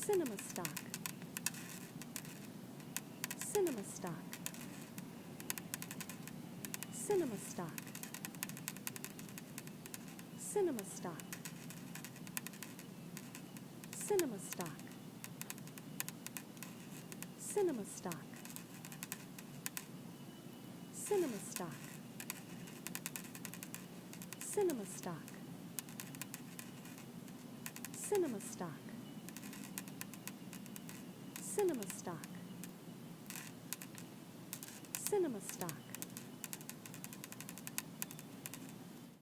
Cinema stock. Cinema stock. Cinema stock. Cinema stock. Cinema stock. Cinema stock. Cinema stock. Cinema stock. Cinema stock. Cinema stock. Cinema stock.